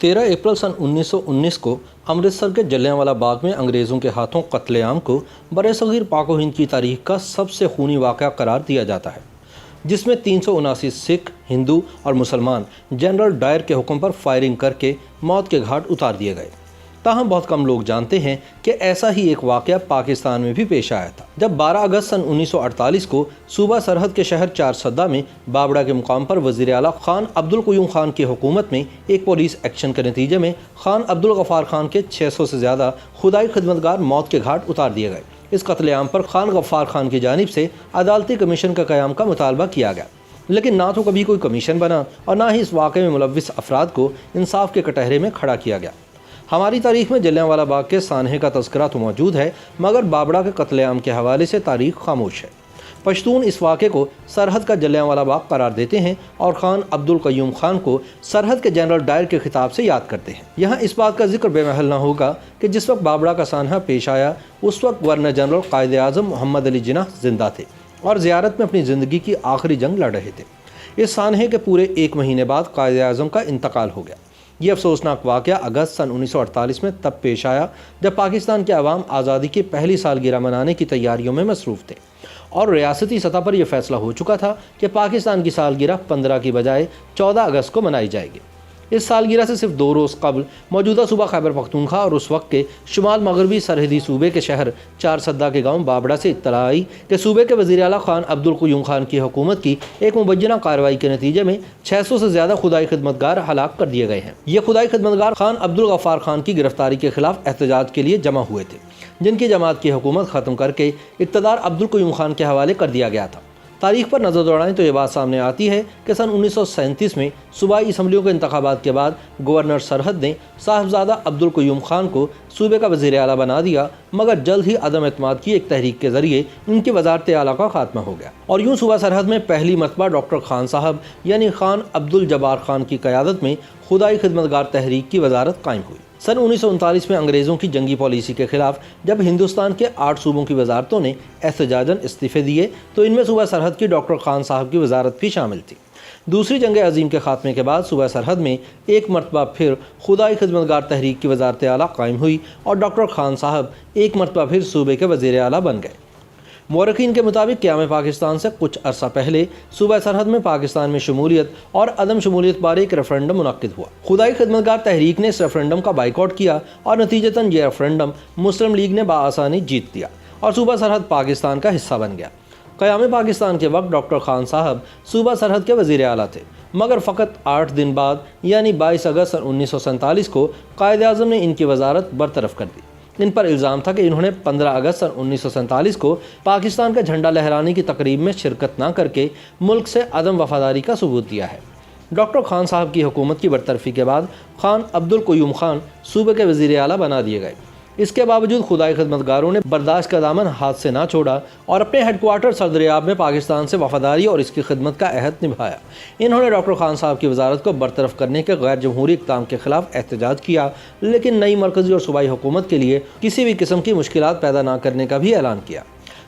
13 अप्रैल सन 1919 को अमृतसर के जलियांवाला बाग में अंग्रेज़ों के हाथों कत्लेआम को बरसगीर पाक व हिंद की तारीख का सबसे खूनी वाक़या करार दिया जाता है, जिसमें 379 सिख, हिंदू और मुसलमान जनरल डायर के हुक्म पर फायरिंग करके मौत के घाट उतार दिए गए। ताहम बहुत कम लोग जानते हैं कि ऐसा ही एक वाक़या पाकिस्तान में भी पेश आया था, जब 12 अगस्त सन 1948 को सूबा सरहद के शहर चारसद्दा में बाबड़ा के मुकाम पर वज़ीर आला खान अब्दुल क़य्यूम खान की हुकूमत में एक पुलिस एक्शन के नतीजे में खान अब्दुल गफ़ार खान के 600 से ज़्यादा खुदाई खिदमतगार मौत के घाट उतार दिए गए। इस कत्लेआम पर खान गफ़ार खान की जानिब से अदालती कमीशन का क़याम का मुतालबा किया गया, लेकिन ना तो कभी कोई कमीशन बना और ना ही इस वाक़े में मुलव्विस अफराद को इंसाफ के कटहरे में खड़ा किया गया। हमारी तारीख में जलियांवाला बाग के सानहे का तज़किरा तो मौजूद है, मगर बाबड़ा के कत्लेआम के हवाले से तारीख खामोश है। पश्तून इस वाक़े को सरहद का जलियांवाला बाग करार देते हैं और खान अब्दुल क़य्यूम खान को सरहद के जनरल डायर के खिताब से याद करते हैं। यहाँ इस बात का जिक्र बेमहल न होगा कि जिस वक्त बाबड़ा का सानहा पेश आया उस वक्त गवर्नर जनरल कायद आज़म मोहम्मद अली जिन्नाह जिंदा थे और ज़ियारत में अपनी ज़िंदगी की आखिरी जंग लड़ रहे थे। इस सानहे के पूरे 1 महीने बाद कायद आज़म का इंतकाल हो गया। ये अफसोसनाक वाक़या अगस्त सन 1948 में तब पेश आया जब पाकिस्तान के अवाम आज़ादी की पहली सालगिरह मनाने की तैयारियों में मसरूफ़ थे और रियासती सतह पर यह फैसला हो चुका था कि पाकिस्तान की सालगिरह 15 की बजाय 14 अगस्त को मनाई जाएगी। इस सालगिरह से सिर्फ 2 रोज़ कबल मौजूदा सूबा खैबर पख्तूनख्वा और उस वक्त के शुमाल मगरबी सरहदी सूबे के शहर चारसद्दा के गांव बाबड़ा से इत्तला आई कि सूबे के वज़ीर आला खान अब्दुल क़य्यूम खान की हुकूमत की एक मुबज्जना कार्रवाई के नतीजे में 600 से ज़्यादा खुदाई खिदमतगार हलाक कर दिए गए हैं। ये खुदाई खिदमतगार खान अब्दुल गफ़ार खान की गिरफ्तारी के खिलाफ एहतजाज के लिए जमा हुए थे, जिनकी जमात की हुकूमत ख़त्म करके इक़्तिदार अब्दुल क़य्यूम खान के हवाले कर दिया गया था। तारीख पर नज़र दौड़ाएं तो ये बात सामने आती है कि सन 1937 में सूबाई असम्बलियों के इंतखाबात के बाद गवर्नर सरहद ने साहबजादा अब्दुल क़य्यूम खान को सूबे का वज़ीर आला बना दिया, मगर जल्द ही अदम एतमाद की एक तहरीक के ज़रिए इनकी वज़ारत आला का खात्मा हो गया और यूँ सूबा सरहद में पहली मरतबा डॉक्टर खान साहब यानी खान अब्दुल जब्बार खान की क़यादत में खुदाई खिदमतगार तहरीक की वज़ारत कायम हुई। सन 1939 में अंग्रेज़ों की जंगी पॉलिसी के खिलाफ जब हिंदुस्तान के 8 सूबों की वजारतों ने एहतजाजन इस्तीफ़े दिए तो इनमें सूबा सरहद की डॉक्टर खान साहब की वजारत भी शामिल थी। दूसरी जंग अजीम के खात्मे के बाद सूबा सरहद में एक मरतबा फिर खुदाई खिदमतगार तहरीक की वजारत आला कायम हुई और डॉक्टर खान साहब एक मरतबा फिर सूबे के वज़ीर आला बन गए। मौरखीन के मुताबिक क़याम पाकिस्तान से कुछ अरसा पहले सूबा सरहद में पाकिस्तान में शमूलियत और अदम शमूलियत बारे एक रेफरेंडम मुनक्किद हुआ। खुदाई खिदमतगार तहरीक ने इस रेफरेंडम का बाइकआउट किया और नतीजतन ये रेफरेंडम मुस्लिम लीग ने बाआसानी जीत लिया और सूबा सरहद पाकिस्तान का हिस्सा बन गया। क़याम पाकिस्तान के वक्त डॉक्टर खान साहब सूबा सरहद के वज़ीर आला थे, मगर फ़कत 8 दिन बाद यानी 22 अगस्त सन 1947 को कायद आज़म ने इनकी वजारत बरतरफ कर दी। इन पर इल्ज़ाम था कि इन्होंने 15 अगस्त सन 1947 को पाकिस्तान का झंडा लहराने की तकरीब में शिरकत न करके मुल्क से अदम वफादारी का सबूत दिया है। डॉक्टर खान साहब की हुकूमत की बरतरफी के बाद खान अब्दुल क़य्यूम खान सूबे के वज़ीर आला बना दिए गए। इसके बावजूद खुदाई खिदमतगारों ने बर्दाश्त का दामन हाथ से ना छोड़ा और अपने हेडक्वार्टर सदरियाब में पाकिस्तान से वफादारी और इसकी खिदमत का अहद निभाया। इन्होंने डॉक्टर खान साहब की वजारत को बरतरफ करने के गैर जमहूरी इक़दाम के खिलाफ एहतजाज किया, लेकिन नई मरकज़ी और सूबाई हुकूमत के लिए किसी भी किस्म की मुश्किलात पैदा ना करने का भी ऐलान किया।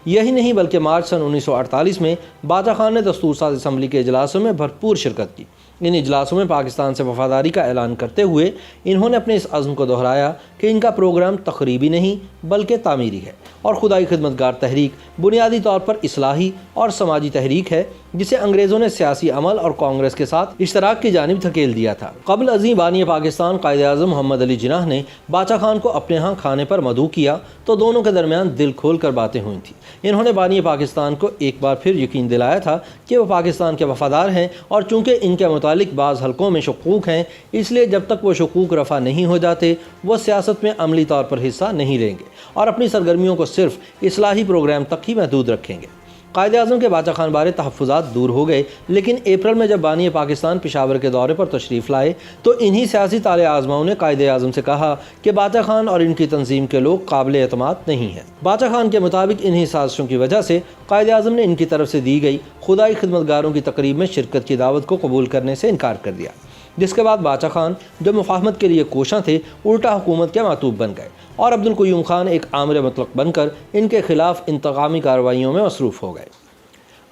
यही नहीं बल्कि मार्च सन 1948 में बाचा खान ने दस्तूर साज़ असम्बली के इजलासों में भरपूर शिरकत की। इन इजलासों में पाकिस्तान से वफादारी का ऐलान करते हुए इन्होंने अपने इस अज़्म को दोहराया कि इनका प्रोग्राम तक़रीबी नहीं बल्कि तामीरी है और खुदाई खिदमतगार तहरीक बुनियादी तौर पर इस्लाही और समाजी तहरीक है, जिसे अंग्रेज़ों ने सियासी अमल और कांग्रेस के साथ इश्तराक की जानिब धकेल दिया था। कबल अज़ीम बानी पाकिस्तान कायद आज़म मोहम्मद अली जिन्नाह ने बाचा खान को अपने यहाँ खाने पर मदऊ किया तो दोनों के दरमियान दिल खोल कर बातें हुई थी। इन्होंने बानी पाकिस्तान को एक बार फिर यकीन दिलाया था कि वो पाकिस्तान के वफादार हैं और चूँकि इनके मुतालिक बाज़ हलकों में शकूक हैं, इसलिए जब तक वो शकूक रफ़ा नहीं हो जाते वो सियासत में अमली तौर पर हिस्सा नहीं लेंगे और अपनी सरगर्मियों को सिर्फ इस्लाही प्रोग्राम तक ही महदूद रखेंगे। कायद आज़म के बाचा खान बारे तहफ़्फ़ुज़ात दूर हो गए, लेकिन अप्रैल में जब बानी पाकिस्तान पेशावर के दौरे पर तशरीफ़ लाए तो इन्हीं सियासी ताले आज़माओं ने कायद आज़म से कहा कि बाचा खान और इनकी तंजीम के लोग काबिल एतमाद नहीं हैं। बाचा खान के मुताबिक इन्हीं साजिशों की वजह से कायद आज़म ने इनकी तरफ से दी गई खुदाई खिदमतगारों की तकरीब में शिरकत की दावत को कबूल करने से इनकार कर दिया, जिसके बाद बाचा खान जो मुफाहमत के लिए कोशां थे उल्टा हुकूमत के मातूब बन गए और अब्दुल क़य्यूम खान एक आमिर मुतलक बनकर इनके खिलाफ इंतकामी कार्रवाइयों में मसरूफ़ हो गए।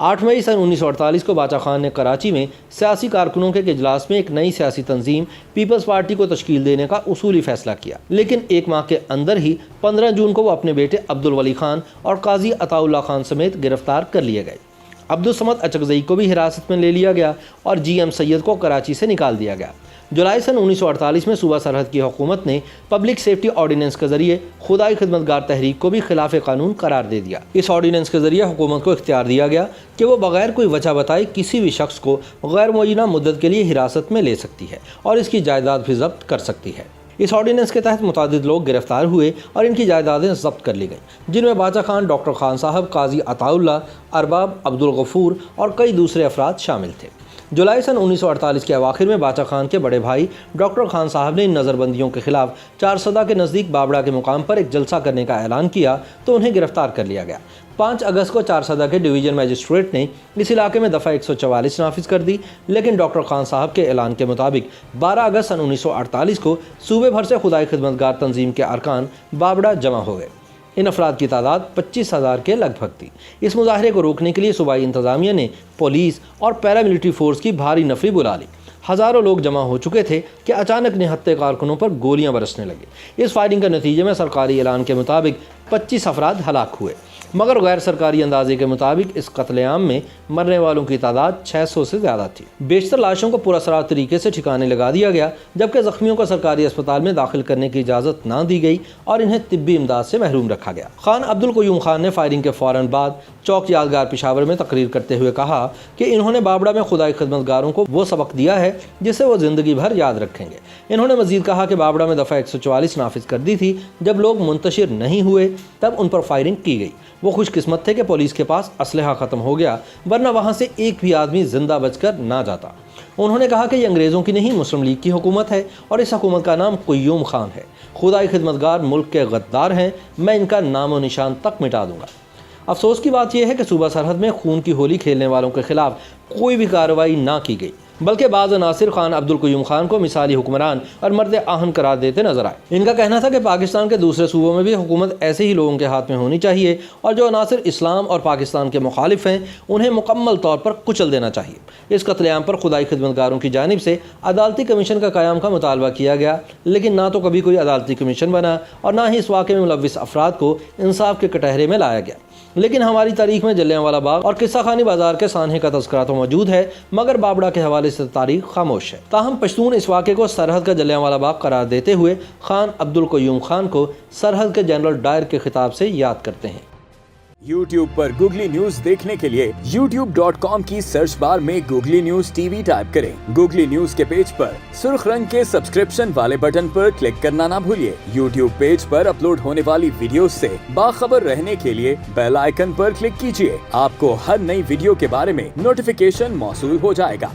8 मई सन 1948 को बाचा खान ने कराची में सियासी कारकुनों के एक इजलास में एक नई सियासी तंजीम पीपल्स पार्टी को तश्कील देने का उसूली फैसला किया, लेकिन एक माह के अंदर ही 15 जून को वो अपने बेटे अब्दुल वली खान और काजी अताउल्ला खान समेत गिरफ्तार कर लिए गए। अब्दुल समद अचकजई को भी हिरासत में ले लिया गया और GM सैयद को कराची से निकाल दिया गया। जुलाई सन 1948 में सूबा सरहद की हुकूमत ने पब्लिक सेफ्टी ऑर्डिनेंस के जरिए खुदाई खिदमतगार तहरीक को भी खिलाफ कानून करार दे दिया। इस ऑर्डिनेंस के जरिए हुकूमत को इख्तियार दिया गया कि वो बगैर कोई वजह बताए किसी भी शख्स को गैर मुअय्यना मुद्दत के लिए हिरासत में ले सकती है और इसकी जायदाद भी जब्त कर सकती है। इस ऑर्डिनेंस के तहत मुतादिद लोग गिरफ्तार हुए और इनकी जायदादें जब्त कर ली गईं, जिनमें बाचा खान, डॉक्टर खान साहब, काजी अताउल्ला, अरबाब अब्दुल गफूर और कई दूसरे अफराद शामिल थे। जुलाई सन 1948 के अवाखिर में बाचा खान के बड़े भाई डॉक्टर खान साहब ने इन नज़रबंदियों के खिलाफ चारसदा के नज़दीक बाबड़ा के मुकाम पर एक जलसा करने का ऐलान किया तो उन्हें गिरफ्तार कर लिया गया। 5 अगस्त को चारसदा के डिवीज़न मजिस्ट्रेट ने इस इलाके में दफ़ा 144 नाफिज कर दी, लेकिन डॉक्टर खान साहब के ऐलान के मुताबिक 12 अगस्त सन 1948 को सूबे भर से खुदाई खिदमतगार तंजीम के अरकान बाबड़ा जमा हो गए। इन अफराद की तादाद 25,000 के लगभग थी। इस मुजाहरे को रोकने के लिए सूबाई इंतज़ामिया ने पुलिस और पैरामिलिट्री फोर्स की भारी नफरी बुला ली। हज़ारों लोग जमा हो चुके थे कि अचानक निहत्थे कारकुनों पर गोलियां बरसने लगी। इस फायरिंग के नतीजे में सरकारी ऐलान के मुताबिक 25 अफराद हलाक हुए, मगर गैर सरकारी अंदाजे के मुताबिक इस कत्लेआम में मरने वालों की तादाद 600 से ज़्यादा थी। बेशतर लाशों को पुरअसरार तरीके से ठिकाने लगा दिया गया, जबकि ज़ख्मियों को सरकारी अस्पताल में दाखिल करने की इजाज़त ना दी गई और इन्हें तिब्बी इमदाद से महरूम रखा गया। खान अब्दुल क़य्यूम खान ने फायरिंग के फ़ौरन बाद चौक यादगार पेशावर में तकरीर करते हुए कहा कि इन्होंने बाबड़ा में खुदाई खिदमतगारों को वो सबक दिया है जिसे वो ज़िंदगी भर याद रखेंगे। इन्होंने मज़ीद कहा कि बाबड़ा में दफ़ा 144 नाफिज कर दी थी। जब लोग मुंतशिर नहीं हुए तब उन पर फायरिंग की गई। वो खुशकिस्मत थे कि पुलिस के पास असलहा ख़त्म हो गया, वरना वहाँ से एक भी आदमी जिंदा बचकर ना जाता। उन्होंने कहा कि ये अंग्रेज़ों की नहीं, मुस्लिम लीग की हुकूमत है और इस हुकूमत का नाम क़य्यूम खान है। खुदाई खिदमतगार मुल्क के गद्दार हैं, मैं इनका नाम व निशान तक मिटा दूंगा। अफसोस की बात यह है कि सूबा सरहद में खून की होली खेलने वालों के खिलाफ कोई भी कार्रवाई ना की गई, बल्कि बाज़ अनासिर खान अब्दुल क़य्यूम खान को मिसाली हुक्मरान और मर्द आहन करार देते नजर आए। इनका कहना था कि पाकिस्तान के दूसरे सूबों में भी हुकूमत ऐसे ही लोगों के हाथ में होनी चाहिए और जो अनासिर इस्लाम और पाकिस्तान के मुखालिफ हैं उन्हें मुकम्मल तौर पर कुचल देना चाहिए। इस कत्लेआम पर खुदाई खिदमतगारों की जानिब से अदालती कमीशन का क़याम का मुतालबा किया गया, लेकिन ना तो कभी कोई अदालती कमीशन बना और ना ही इस वाक़े में मुलव्विस अफराद को इंसाफ के कटहरे में लाया गया। लेकिन हमारी तारीख में जलियांवाला बाग और किस्सा खानी बाजार के सानहे का तज़किरा तो मौजूद है, मगर बाबड़ा के हवाले से तारीख खामोश है। ताहम पश्तून इस वाक़े को सरहद का जलियांवाला बाग करार देते हुए खान अब्दुल क़य्यूम खान को सरहद के जनरल डायर के खिताब से याद करते हैं। YouTube पर गूगली न्यूज देखने के लिए youtube.com की सर्च बार में गूगली न्यूज TV टाइप करें। गूगली न्यूज के पेज पर सुर्ख रंग के सब्सक्रिप्शन वाले बटन पर क्लिक करना ना भूलिए। YouTube पेज पर अपलोड होने वाली वीडियोस से बाखबर रहने के लिए बेल आइकन पर क्लिक कीजिए। आपको हर नई वीडियो के बारे में नोटिफिकेशन मौसूल हो जाएगा।